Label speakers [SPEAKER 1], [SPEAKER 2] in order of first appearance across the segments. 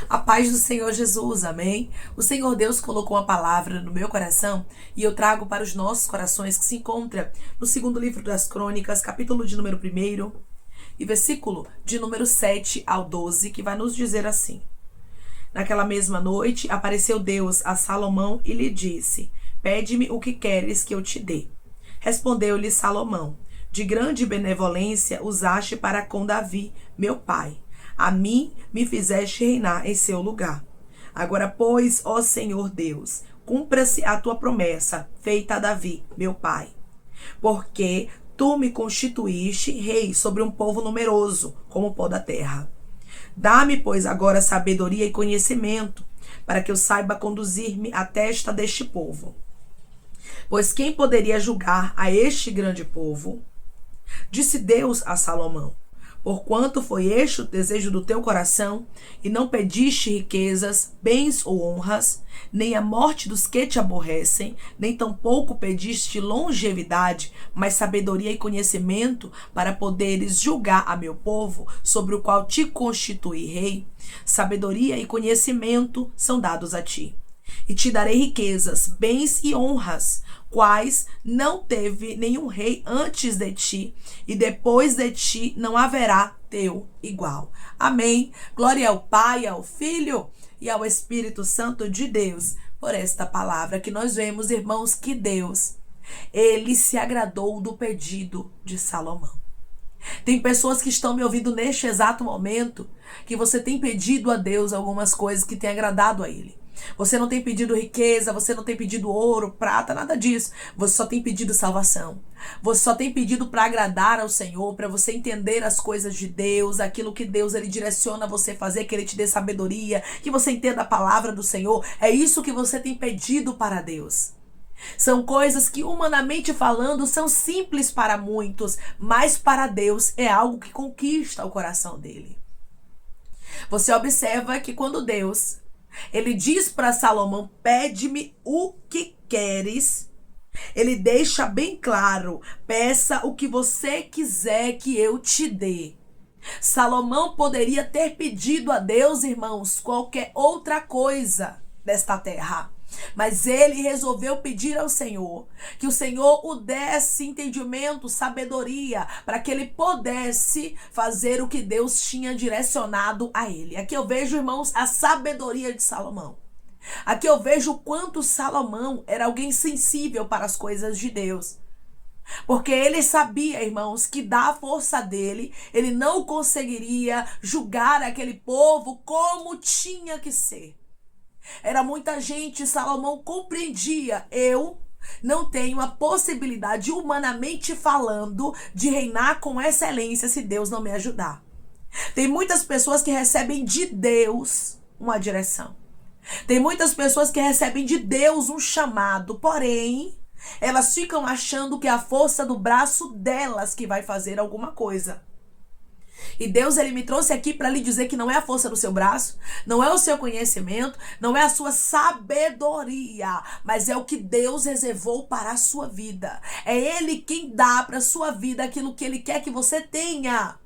[SPEAKER 1] A paz do Senhor Jesus, amém? O Senhor Deus colocou uma palavra no meu coração e eu trago para os nossos corações que se encontra no segundo livro das Crônicas, capítulo de número 1 e versículo de número 7 ao 12, que vai nos dizer assim: Naquela mesma noite apareceu Deus a Salomão e lhe disse: Pede-me o que queres que eu te dê. Respondeu-lhe Salomão: De grande benevolência usaste para com Davi, meu pai. A mim me fizeste reinar em seu lugar. Agora, pois, ó Senhor Deus, cumpra-se a tua promessa, feita a Davi, meu pai. Porque tu me constituíste rei sobre um povo numeroso, como o pó da terra. Dá-me, pois, agora sabedoria e conhecimento, para que eu saiba conduzir-me à testa deste povo. Pois quem poderia julgar a este grande povo? Disse Deus a Salomão: Porquanto foi este o desejo do teu coração, e não pediste riquezas, bens ou honras, nem a morte dos que te aborrecem, nem tampouco pediste longevidade, mas sabedoria e conhecimento, para poderes julgar a meu povo, sobre o qual te constituí rei, sabedoria e conhecimento são dados a ti. E te darei riquezas, bens e honras, quais não teve nenhum rei antes de ti, e depois de ti não haverá teu igual. Amém. Glória ao Pai, ao Filho e ao Espírito Santo de Deus, por esta palavra que nós vemos, irmãos, que Deus, ele se agradou do pedido de Salomão. Tem pessoas que estão me ouvindo neste exato momento, que você tem pedido a Deus algumas coisas que tem agradado a ele. Você não tem pedido riqueza, você não tem pedido ouro, prata, nada disso. Você só tem pedido salvação. Você só tem pedido para agradar ao Senhor, para você entender as coisas de Deus, aquilo que Deus ele direciona você fazer, que ele te dê sabedoria, que você entenda a palavra do Senhor. É isso que você tem pedido para Deus. São coisas que, humanamente falando, são simples para muitos, mas para Deus é algo que conquista o coração dele. Você observa que quando Deus ele diz para Salomão: pede-me o que queres, ele deixa bem claro: peça o que você quiser que eu te dê. Salomão poderia ter pedido a Deus, irmãos, qualquer outra coisa desta terra, mas ele resolveu pedir ao Senhor que o Senhor o desse entendimento, sabedoria, para que ele pudesse fazer o que Deus tinha direcionado a ele. Aqui eu vejo, irmãos, a sabedoria de Salomão. Aqui eu vejo o quanto Salomão era alguém sensível para as coisas de Deus. Porque ele sabia, irmãos, que da força dele, ele não conseguiria julgar aquele povo como tinha que ser. Era muita gente, Salomão compreendia: eu não tenho a possibilidade, humanamente falando, de reinar com excelência se Deus não me ajudar. Tem muitas pessoas que recebem de Deus uma direção. Tem muitas pessoas que recebem de Deus um chamado, porém, elas ficam achando que é a força do braço delas que vai fazer alguma coisa. E Deus, ele me trouxe aqui para lhe dizer que não é a força do seu braço, não é o seu conhecimento, não é a sua sabedoria, mas é o que Deus reservou para a sua vida. É ele quem dá para a sua vida aquilo que ele quer que você tenha.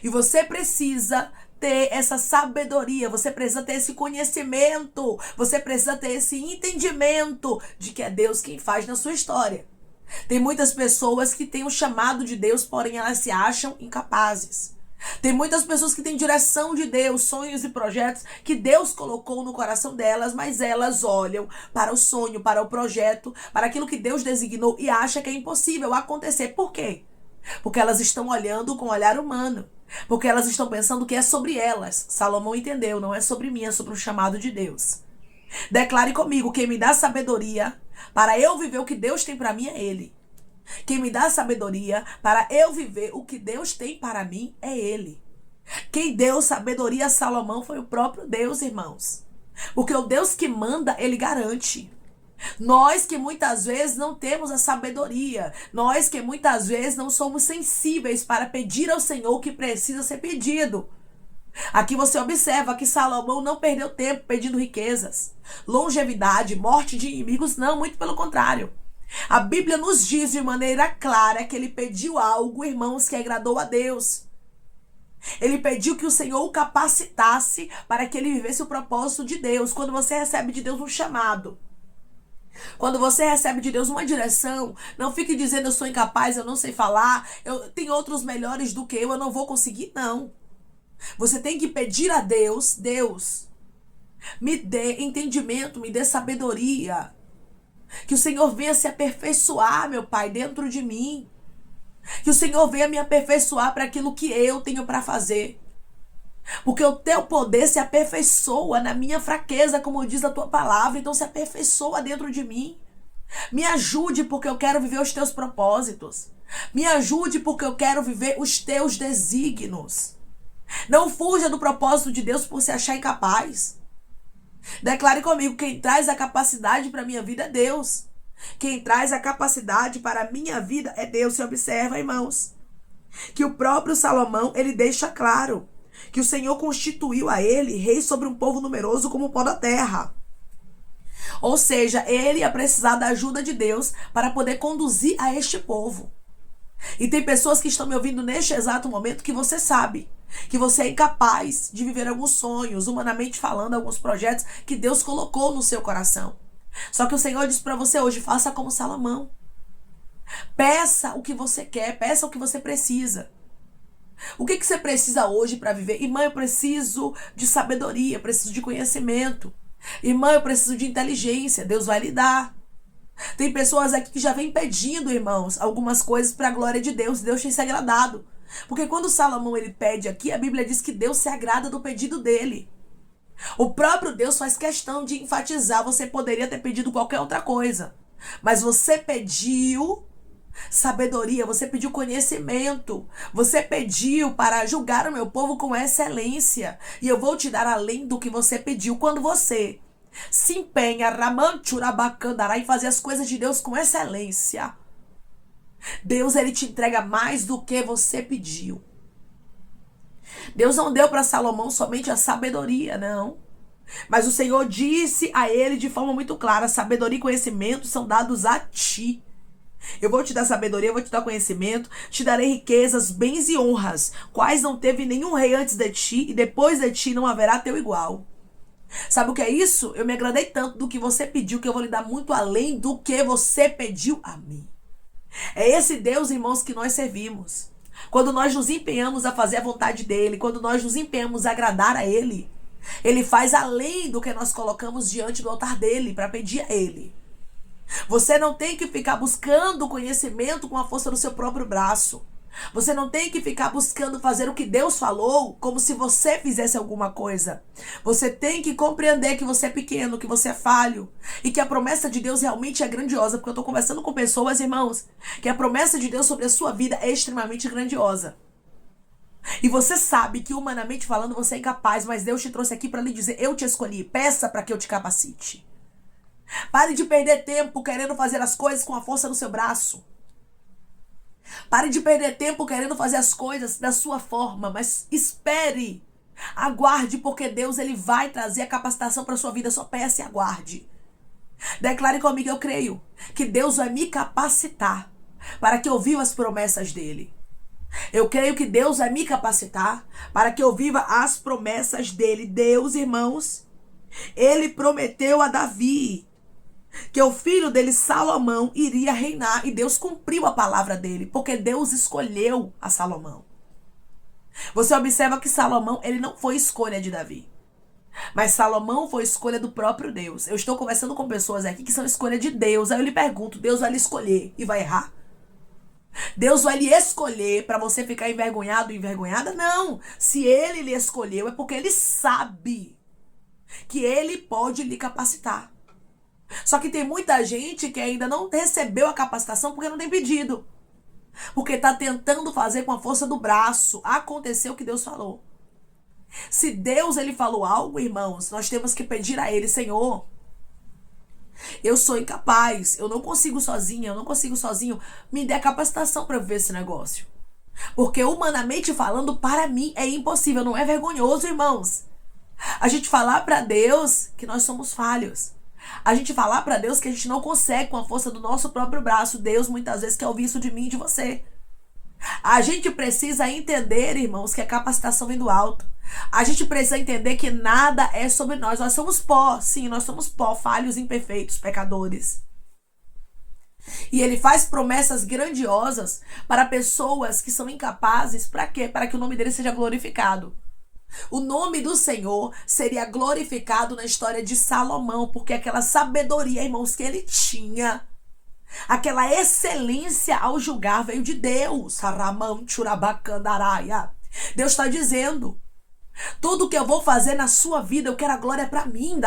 [SPEAKER 1] E você precisa ter essa sabedoria, você precisa ter esse conhecimento, você precisa ter esse entendimento de que é Deus quem faz na sua história. Tem muitas pessoas que têm o chamado de Deus, porém elas se acham incapazes. Tem muitas pessoas que têm direção de Deus, sonhos e projetos que Deus colocou no coração delas, mas elas olham para o sonho, para o projeto, para aquilo que Deus designou e acham que é impossível acontecer. Por quê? Porque elas estão olhando com olhar humano. Porque elas estão pensando que é sobre elas. Salomão entendeu, não é sobre mim, é sobre o chamado de Deus. Declare comigo: quem me dá sabedoria para eu viver o que Deus tem para mim é ele. Quem me dá sabedoria para eu viver o que Deus tem para mim é ele. Quem deu sabedoria a Salomão foi o próprio Deus, irmãos. Porque o Deus que manda, ele garante. Nós que muitas vezes não temos a sabedoria, nós que muitas vezes não somos sensíveis para pedir ao Senhor o que precisa ser pedido. Aqui você observa que Salomão não perdeu tempo pedindo riquezas, longevidade, morte de inimigos, não, muito pelo contrário. A Bíblia nos diz de maneira clara que ele pediu algo, irmãos, que agradou a Deus. Ele pediu que o Senhor o capacitasse para que ele vivesse o propósito de Deus. Quando você recebe de Deus um chamado, quando você recebe de Deus uma direção, não fique dizendo eu sou incapaz, eu não sei falar, tem outros melhores do que eu não vou conseguir, não. Você tem que pedir a Deus, Deus, me dê entendimento, me dê sabedoria. Que o Senhor venha se aperfeiçoar, meu Pai, dentro de mim. Que o Senhor venha me aperfeiçoar para aquilo que eu tenho para fazer. Porque o teu poder se aperfeiçoa na minha fraqueza, como diz a tua palavra. Então se aperfeiçoa dentro de mim. Me ajude porque eu quero viver os teus propósitos. Me ajude porque eu quero viver os teus desígnios. Não fuja do propósito de Deus por se achar incapaz. Declare comigo, quem traz a capacidade para a minha vida é Deus. Quem traz a capacidade para a minha vida é Deus. Se observa, irmãos, que o próprio Salomão, ele deixa claro que o Senhor constituiu a ele rei sobre um povo numeroso como o pó da terra. Ou seja, ele ia precisar da ajuda de Deus para poder conduzir a este povo. E tem pessoas que estão me ouvindo neste exato momento que você sabe que você é incapaz de viver alguns sonhos, humanamente falando, alguns projetos que Deus colocou no seu coração. Só que o Senhor diz para você hoje, faça como Salomão. Peça o que você quer, peça o que você precisa. O que você precisa hoje para viver? Irmã, eu preciso de sabedoria, eu preciso de conhecimento. Irmã, eu preciso de inteligência, Deus vai lhe dar. Tem pessoas aqui que já vêm pedindo, irmãos, algumas coisas para a glória de Deus. Deus tem se agradado. Porque quando Salomão ele pede aqui, a Bíblia diz que Deus se agrada do pedido dele. O próprio Deus faz questão de enfatizar, você poderia ter pedido qualquer outra coisa, mas você pediu sabedoria, você pediu conhecimento, você pediu para julgar o meu povo com excelência, e eu vou te dar além do que você pediu. Quando você se empenha em fazer as coisas de Deus com excelência, Deus ele te entrega mais do que você pediu. Deus não deu para Salomão somente a sabedoria, não. Mas o Senhor disse a ele de forma muito clara, sabedoria e conhecimento são dados a ti. Eu vou te dar sabedoria, eu vou te dar conhecimento, te darei riquezas, bens e honras, quais não teve nenhum rei antes de ti, e depois de ti não haverá teu igual. Sabe o que é isso? Eu me agradei tanto do que você pediu, que eu vou lhe dar muito além do que você pediu a mim. É esse Deus, irmãos, que nós servimos. Quando nós nos empenhamos a fazer a vontade dele, quando nós nos empenhamos a agradar a ele, ele faz além do que nós colocamos diante do altar dele para pedir a ele. Você não tem que ficar buscando conhecimento com a força do seu próprio braço. Você não tem que ficar buscando fazer o que Deus falou como se você fizesse alguma coisa. Você tem que compreender que você é pequeno, que você é falho e que a promessa de Deus realmente é grandiosa. Porque eu estou conversando com pessoas, irmãos, que a promessa de Deus sobre a sua vida é extremamente grandiosa. E você sabe que humanamente falando você é incapaz, mas Deus te trouxe aqui para lhe dizer, eu te escolhi, peça para que eu te capacite. Pare de perder tempo querendo fazer as coisas com a força do seu braço. Pare de perder tempo querendo fazer as coisas da sua forma, mas espere. Aguarde, porque Deus ele vai trazer a capacitação para a sua vida. Só peça e aguarde. Declare comigo, eu creio que Deus vai me capacitar para que eu viva as promessas dele. Eu creio que Deus vai me capacitar para que eu viva as promessas dele. Deus, irmãos, ele prometeu a Davi que o filho dele, Salomão, iria reinar. E Deus cumpriu a palavra dele, porque Deus escolheu a Salomão. Você observa que Salomão, ele não foi escolha de Davi. Mas Salomão foi escolha do próprio Deus. Eu estou conversando com pessoas aqui que são escolha de Deus. Aí eu lhe pergunto, Deus vai lhe escolher e vai errar? Deus vai lhe escolher para você ficar envergonhado ou envergonhada? Não. Se ele lhe escolheu, é porque ele sabe que ele pode lhe capacitar. Só que tem muita gente que ainda não recebeu a capacitação porque não tem pedido. Porque está tentando fazer com a força do braço. Aconteceu o que Deus falou. Se Deus ele falou algo, irmãos, nós temos que pedir a ele, Senhor, eu sou incapaz, eu não consigo sozinho, me dê a capacitação para viver esse negócio. Porque humanamente falando, para mim é impossível, não é vergonhoso, irmãos. A gente falar para Deus que nós somos falhos. A gente falar para Deus que a gente não consegue com a força do nosso próprio braço. Deus muitas vezes quer ouvir isso de mim e de você. A gente precisa entender, irmãos, que a capacitação vem do alto. A gente precisa entender que nada é sobre nós. Nós somos pó, sim, nós somos pó, falhos, imperfeitos, pecadores. E ele faz promessas grandiosas para pessoas que são incapazes. Para quê? Para que o nome dele seja glorificado. O nome do Senhor seria glorificado na história de Salomão, porque aquela sabedoria, irmãos, que ele tinha, aquela excelência ao julgar veio de Deus. Deus está dizendo: tudo que eu vou fazer na sua vida, eu quero a glória para mim.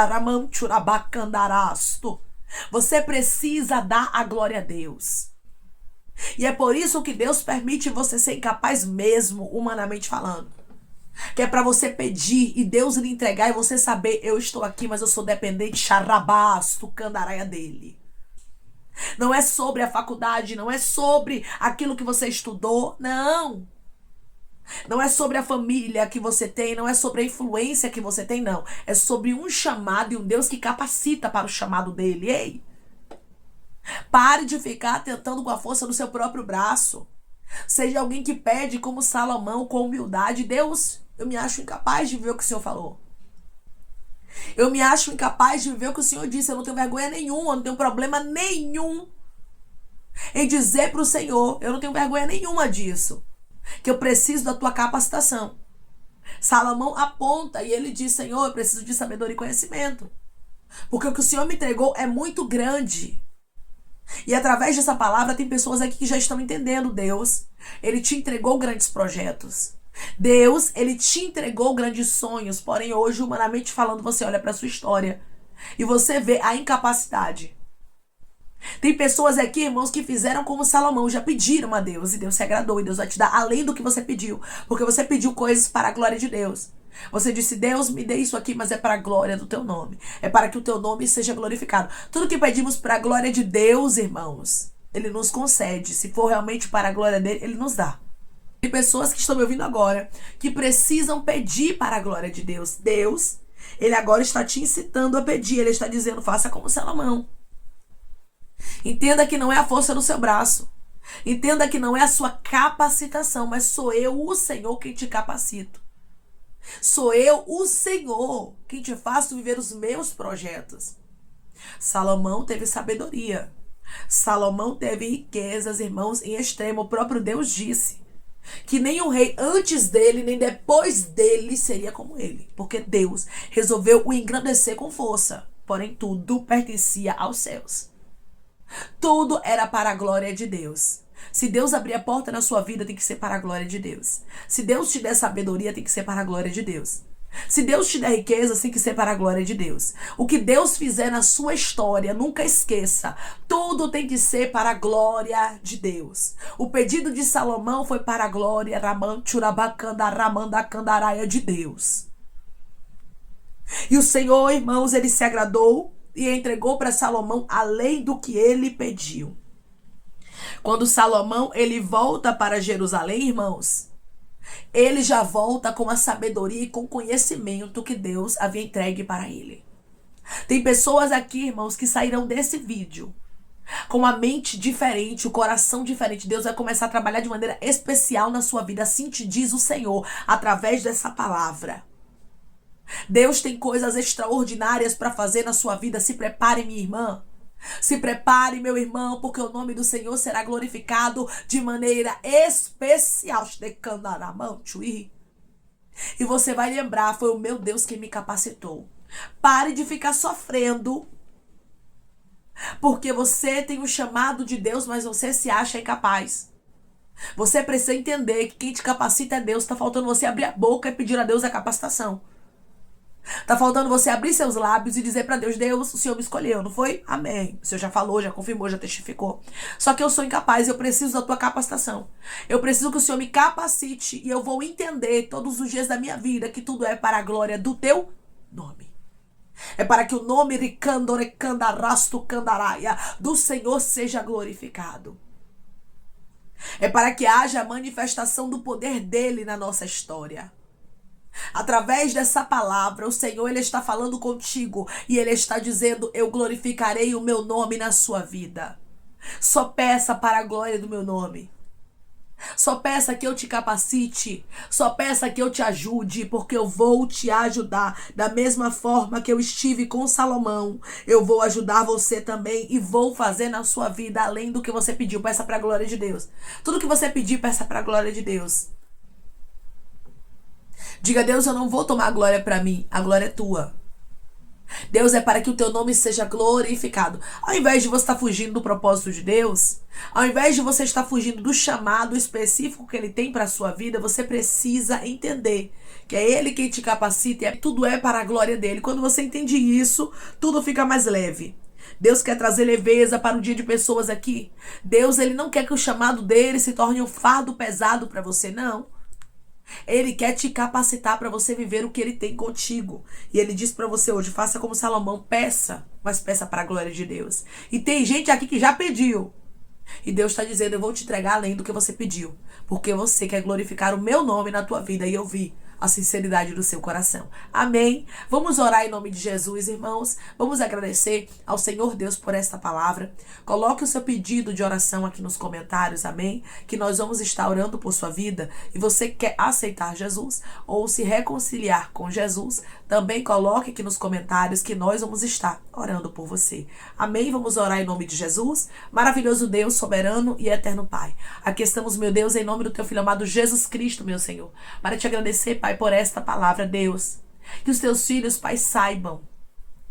[SPEAKER 1] Você precisa dar a glória a Deus. E é por isso que Deus permite você ser incapaz mesmo, humanamente falando. Que é para você pedir e Deus lhe entregar e você saber: eu estou aqui, mas eu sou dependente, xarabasto, candaraia dele. Não é sobre a faculdade, não é sobre aquilo que você estudou, não. Não é sobre a família que você tem, não é sobre a influência que você tem, não. É sobre um chamado e um Deus que capacita para o chamado dele. Ei, pare de ficar tentando com a força do seu próprio braço. Seja alguém que pede como Salomão, com humildade: Deus, eu me acho incapaz de viver o que o Senhor falou. Eu me acho incapaz de viver o que o Senhor disse. Eu não tenho vergonha nenhuma, eu não tenho problema nenhum em dizer para o Senhor, eu não tenho vergonha nenhuma disso, que eu preciso da tua capacitação. Salomão aponta e ele diz: Senhor, eu preciso de sabedoria e conhecimento, porque o que o Senhor me entregou é muito grande. E através dessa palavra tem pessoas aqui que já estão entendendo. Deus, ele te entregou grandes projetos. Deus, ele te entregou grandes sonhos. Porém, hoje, humanamente falando, você olha para a sua história e você vê a incapacidade. Tem pessoas aqui, irmãos, que fizeram como Salomão, já pediram a Deus e Deus se agradou. E Deus vai te dar além do que você pediu, porque você pediu coisas para a glória de Deus. Você disse: Deus, me dê isso aqui, mas é para a glória do teu nome. É para que o teu nome seja glorificado. Tudo que pedimos para a glória de Deus, irmãos, ele nos concede. Se for realmente para a glória dele, ele nos dá. Tem pessoas que estão me ouvindo agora que precisam pedir para a glória de Deus. Deus, ele agora está te incitando a pedir. Ele está dizendo: faça como Salomão. Entenda que não é a força do seu braço. Entenda que não é a sua capacitação, mas sou eu, o Senhor, quem te capacito. Sou eu, o Senhor, quem te faço viver os meus projetos. Salomão teve sabedoria. Salomão teve riquezas, irmãos, em extremo. O próprio Deus disse que nem o rei antes dele, nem depois dele seria como ele. Porque Deus resolveu o engrandecer com força. Porém, tudo pertencia aos céus. Tudo era para a glória de Deus. Se Deus abrir a porta na sua vida, tem que ser para a glória de Deus. Se Deus te der sabedoria, tem que ser para a glória de Deus. Se Deus te der riqueza, tem que ser para a glória de Deus. O que Deus fizer na sua história, nunca esqueça. Tudo tem que ser para a glória de Deus. O pedido de Salomão foi para a glória de Deus. E o Senhor, irmãos, ele se agradou e entregou para Salomão além do que ele pediu. Quando Salomão ele volta para Jerusalém, irmãos, ele já volta com a sabedoria e com o conhecimento que Deus havia entregue para ele. Tem pessoas aqui, irmãos, que sairão desse vídeo com a mente diferente, o coração diferente. Deus vai começar a trabalhar de maneira especial na sua vida. Assim te diz o Senhor, através dessa palavra. Deus tem coisas extraordinárias para fazer na sua vida. Se prepare, minha irmã. Se prepare, meu irmão, porque o nome do Senhor será glorificado de maneira especial. E você vai lembrar: foi o meu Deus que me capacitou. Pare de ficar sofrendo porque você tem o chamado de Deus, mas você se acha incapaz. Você precisa entender que quem te capacita é Deus. Está faltando você abrir a boca e pedir a Deus a capacitação. Tá faltando você abrir seus lábios e dizer pra Deus: Deus, o Senhor me escolheu, não foi? Amém. O Senhor já falou, já confirmou, já testificou. Só que eu sou incapaz e eu preciso da tua capacitação. Eu preciso que o Senhor me capacite e eu vou entender todos os dias da minha vida que tudo é para a glória do teu nome. É para que o nome do Senhor seja glorificado. É para que haja a manifestação do poder dele na nossa história. Através dessa palavra, o Senhor ele está falando contigo e ele está dizendo: eu glorificarei o meu nome na sua vida. Só peça para a glória do meu nome. Só peça que eu te capacite. Só peça que eu te ajude, porque eu vou te ajudar. Da mesma forma que eu estive com Salomão, eu vou ajudar você também e vou fazer na sua vida além do que você pediu. Peça para a glória de Deus. Tudo que você pedir, peça para a glória de Deus. Diga a Deus, eu não vou tomar a glória para mim. A glória é tua. Deus, é para que o teu nome seja glorificado. Ao invés de você estar fugindo do propósito de Deus, ao invés de você estar fugindo do chamado específico que Ele tem para a sua vida, você precisa entender que é Ele quem te capacita e tudo é para a glória dEle. Quando você entende isso, tudo fica mais leve. Deus quer trazer leveza para o dia de pessoas aqui. Deus, Ele não quer que o chamado dEle se torne um fardo pesado para você, não. Ele quer te capacitar para você viver o que Ele tem contigo. E Ele diz para você hoje, faça como Salomão, peça, mas peça para a glória de Deus. E tem gente aqui que já pediu. E Deus está dizendo, eu vou te entregar além do que você pediu. Porque você quer glorificar o meu nome na tua vida. E eu vi a sinceridade do seu coração. Amém? Vamos orar em nome de Jesus, irmãos. Vamos agradecer ao Senhor Deus por esta palavra. Coloque o seu pedido de oração aqui nos comentários, amém? Que nós vamos estar orando por sua vida. E você quer aceitar Jesus ou se reconciliar com Jesus, também coloque aqui nos comentários que nós vamos estar orando por você. Amém? Vamos orar em nome de Jesus. Maravilhoso Deus, soberano e eterno Pai. Aqui estamos, meu Deus, em nome do teu Filho amado Jesus Cristo, meu Senhor. Para te agradecer, Pai, por esta palavra, Deus. Que os teus filhos, Pai, saibam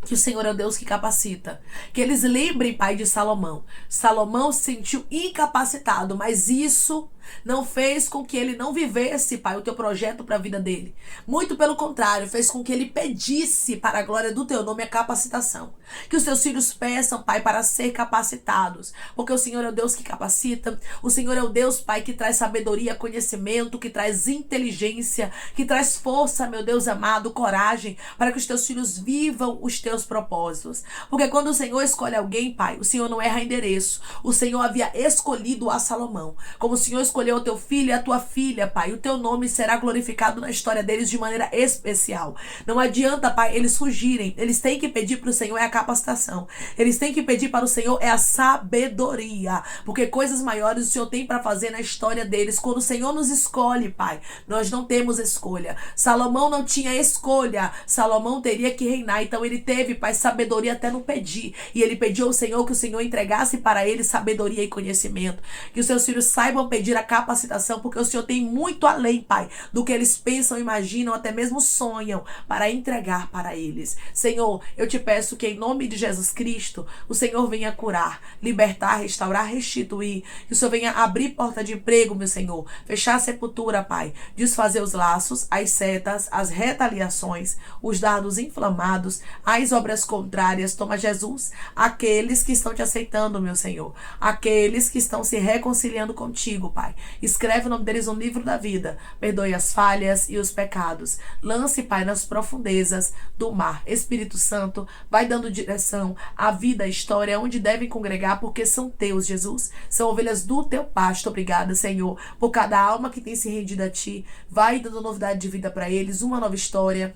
[SPEAKER 1] que o Senhor é o Deus que capacita. Que eles lembrem, Pai, de Salomão. Salomão se sentiu incapacitado, mas isso não fez com que ele não vivesse, Pai, o teu projeto para a vida dele. Muito pelo contrário, fez com que ele pedisse para a glória do teu nome a capacitação. Que os teus filhos peçam, Pai, para ser capacitados. Porque o Senhor é o Deus que capacita. O Senhor é o Deus, Pai, que traz sabedoria, conhecimento, que traz inteligência, que traz força, meu Deus amado, coragem, para que os teus filhos vivam os teus propósitos. Porque quando o Senhor escolhe alguém, Pai, o Senhor não erra endereço. O Senhor havia escolhido a Salomão. Como o Senhor escolheu o teu filho e a tua filha, Pai, o teu nome será glorificado na história deles de maneira especial. Não adianta, Pai, eles fugirem. Eles têm que pedir para o Senhor a capacitação. Eles têm que pedir para o Senhor a sabedoria. Porque coisas maiores o Senhor tem para fazer na história deles. Quando o Senhor nos escolhe, Pai, nós não temos escolha. Salomão não tinha escolha. Salomão teria que reinar. Então ele teve, Pai, sabedoria até no pedir. E ele pediu ao Senhor que o Senhor entregasse para ele sabedoria e conhecimento. Que os seus filhos saibam pedir a capacitação, porque o Senhor tem muito além, Pai, do que eles pensam, imaginam, até mesmo sonham, para entregar para eles. Senhor, eu te peço que em nome de Jesus Cristo, o Senhor venha curar, libertar, restaurar, restituir. Que o Senhor venha abrir porta de emprego, meu Senhor. Fechar a sepultura, Pai. Desfazer os laços, as setas, as retaliações, os dardos inflamados, as obras contrárias. Toma, Jesus, aqueles que estão te aceitando, meu Senhor. Aqueles que estão se reconciliando contigo, Pai. Escreve o nome deles no livro da vida. Perdoe as falhas e os pecados. Lance, Pai, nas profundezas do mar. Espírito Santo, vai dando direção à vida, à história, onde devem congregar, porque são teus, Jesus. São ovelhas do teu pasto. Obrigada, Senhor, por cada alma que tem se rendido a ti. Vai dando novidade de vida para eles, uma nova história.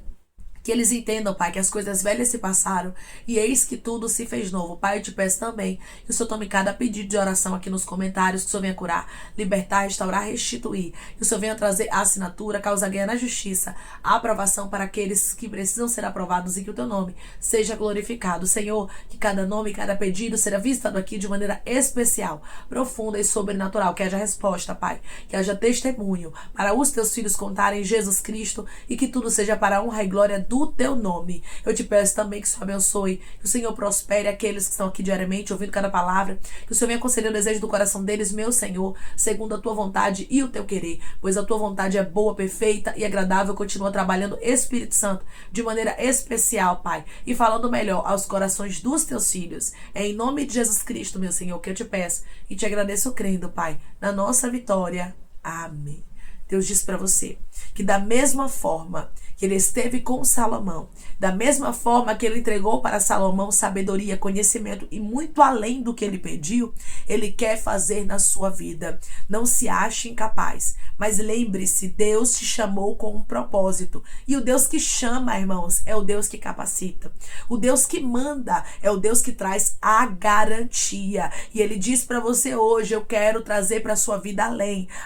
[SPEAKER 1] Que eles entendam, Pai, que as coisas velhas se passaram e eis que tudo se fez novo. Pai, eu te peço também que o Senhor tome cada pedido de oração aqui nos comentários, que o Senhor venha curar, libertar, restaurar, restituir. Que o Senhor venha trazer a assinatura, causa ganha na justiça, a aprovação para aqueles que precisam ser aprovados e que o teu nome seja glorificado. Senhor, que cada nome, cada pedido seja visitado aqui de maneira especial, profunda e sobrenatural. Que haja resposta, Pai. Que haja testemunho para os teus filhos contarem Jesus Cristo e que tudo seja para a honra e glória do teu nome. Eu te peço também que o Senhor abençoe, que o Senhor prospere aqueles que estão aqui diariamente ouvindo cada palavra, que o Senhor venha conceder o desejo do coração deles, meu Senhor, segundo a tua vontade e o teu querer, pois a tua vontade é boa, perfeita e agradável. Continua trabalhando, Espírito Santo, de maneira especial, Pai, e falando melhor aos corações dos teus filhos. É em nome de Jesus Cristo, meu Senhor, que eu te peço e te agradeço crendo, Pai, na nossa vitória. Amém. Deus diz para você: que da mesma forma que ele esteve com Salomão, da mesma forma que ele entregou para Salomão sabedoria, conhecimento e muito além do que ele pediu, ele quer fazer na sua vida. Não se ache incapaz, mas lembre-se, Deus te chamou com um propósito. E o Deus que chama, irmãos, é o Deus que capacita. O Deus que manda é o Deus que traz a garantia. E ele diz para você hoje, eu quero trazer para sua vida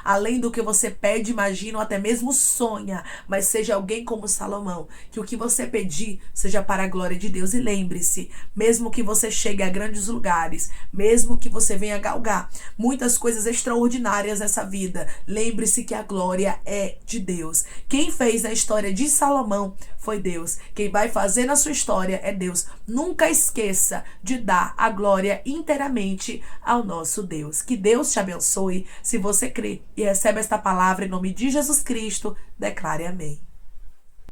[SPEAKER 1] além do que você pede, imagina ou até mesmo sonha, mas seja alguém como Salomão, que o que você pedir seja para a glória de Deus. E lembre-se, mesmo que você chegue a grandes lugares, mesmo que você venha galgar muitas coisas extraordinárias nessa vida, lembre-se que a glória é de Deus. Quem fez a história de Salomão foi Deus. Quem vai fazer na sua história é Deus. Nunca esqueça de dar a glória inteiramente ao nosso Deus. Que Deus te abençoe. Se você crê e recebe esta palavra em nome de Jesus Cristo, declare amém.